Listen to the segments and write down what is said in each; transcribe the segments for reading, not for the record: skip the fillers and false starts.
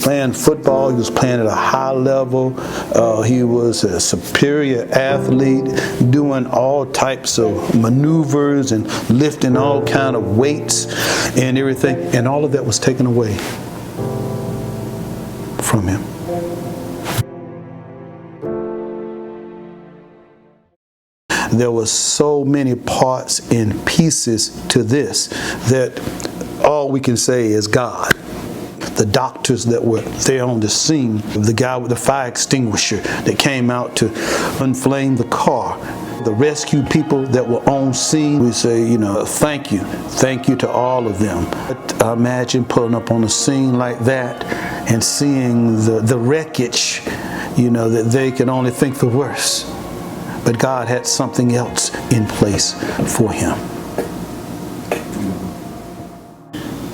Playing football, he was playing at a high level. He was a superior athlete, doing all types of maneuvers and lifting all kind of weights and everything. And all of that was taken away from him. There were so many parts and pieces to this that all we can say is God. The doctors that were there on the scene, the guy with the fire extinguisher that came out to inflame the car, the rescue people that were on scene, we say, thank you to all of them. I imagine pulling up on a scene like that and seeing the wreckage, that they can only think the worst. But God had something else in place for him.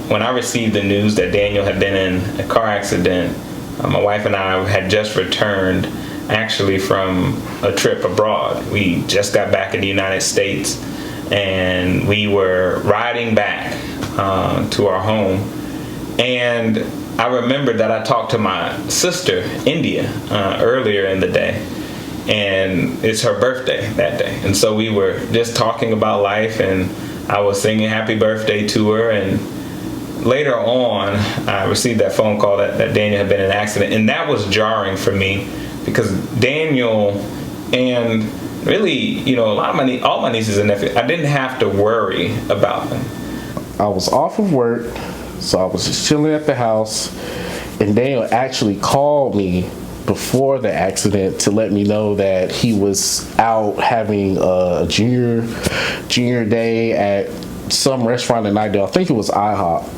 When I received the news that Daniel had been in a car accident, my wife and I had just returned actually from a trip abroad. We just got back in the United States and we were riding back to our home. And I remember that I talked to my sister, India, earlier in the day. And it's her birthday that day. And so we were just talking about life and I was singing happy birthday to her. And later on, I received that phone call that Daniel had been in an accident, and that was jarring for me because Daniel and really, all my nieces and nephews, I didn't have to worry about them. I was off of work, so I was just chilling at the house, and Daniel actually called me before the accident to let me know that he was out having a junior day at some restaurant in Nightdale. I think it was IHOP.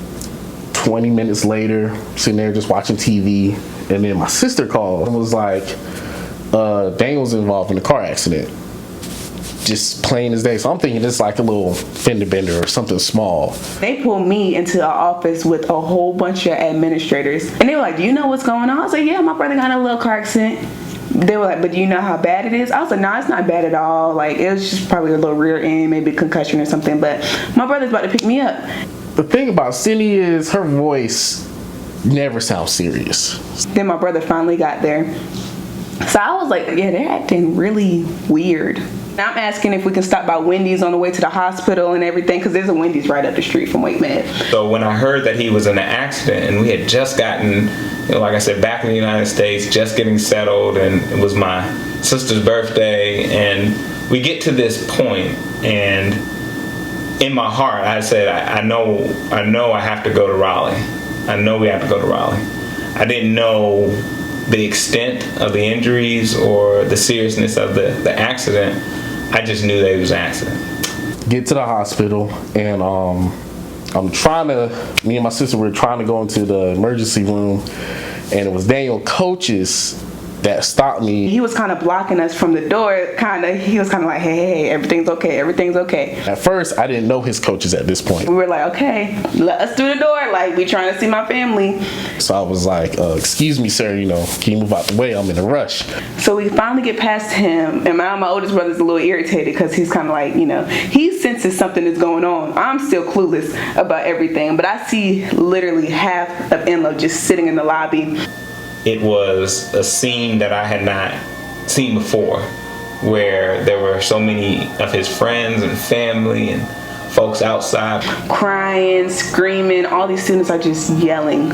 20 minutes later, sitting there just watching TV, and then my sister called and was like, Daniel was involved in a car accident. Just plain as day. So I'm thinking it's like a little fender bender or something small. They pulled me into an office with a whole bunch of administrators, and they were like, do you know what's going on? I was like, yeah, my brother got in a little car accident. They were like, but do you know how bad it is? I was like, no, it's not bad at all. Like, it was just probably a little rear end, maybe concussion or something, but my brother's about to pick me up. The thing about Cindy is her voice never sounds serious. Then my brother finally got there. So I was like, yeah, they're acting really weird. Now I'm asking if we can stop by Wendy's on the way to the hospital and everything, because there's a Wendy's right up the street from Wake Med. So when I heard that he was in an accident and we had just gotten, like I said, back in the United States, just getting settled, and it was my sister's birthday, and we get to this point, and in my heart, I said, I know I have to go to Raleigh. I know we have to go to Raleigh. I didn't know the extent of the injuries or the seriousness of the accident. I just knew that it was an accident. Get to the hospital, and me and my sister were trying to go into the emergency room, and it was Daniel Coaches that stopped me. He was kind of blocking us from the door, he was kind of like, hey, everything's okay. At first, I didn't know his coaches at this point. We were like, okay, let us through the door, like, we trying to see my family. So I was like, excuse me, sir, can you move out the way? I'm in a rush. So we finally get past him, and my oldest brother's a little irritated because he's kind of like, he senses something is going on. I'm still clueless about everything, but I see literally half of Enlo just sitting in the lobby. It was a scene that I had not seen before, where there were so many of his friends and family and folks outside. Crying, screaming, all these students are just yelling.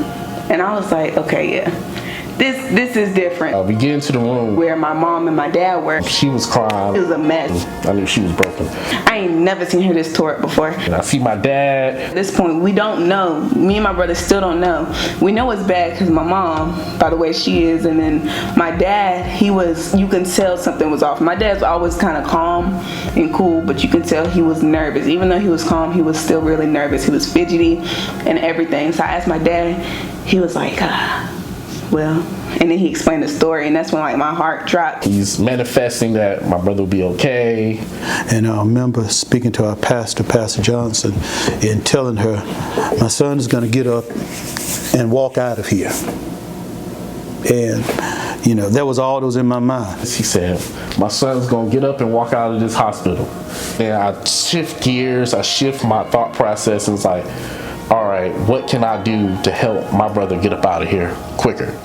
And I was like, okay, yeah. This is different. We get into the room where my mom and my dad were. She was crying. It was a mess. I knew she was broken. I ain't never seen her this tore up before. And I see my dad. At this point, we don't know. Me and my brother still don't know. We know it's bad because my mom, by the way she is, and then my dad, you can tell something was off. My dad's always kind of calm and cool, but you can tell he was nervous. Even though he was calm, he was still really nervous. He was fidgety and everything. So I asked my dad, he was like, well, and then he explained the story, and that's when my heart dropped. He's manifesting that my brother will be okay. And I remember speaking to our pastor, Pastor Johnson, and telling her, my son is going to get up and walk out of here. And, that was all that was in my mind. He said, my son's going to get up and walk out of this hospital. And I shift gears, I shift my thought process, and it's like, all right, what can I do to help my brother get up out of here quicker?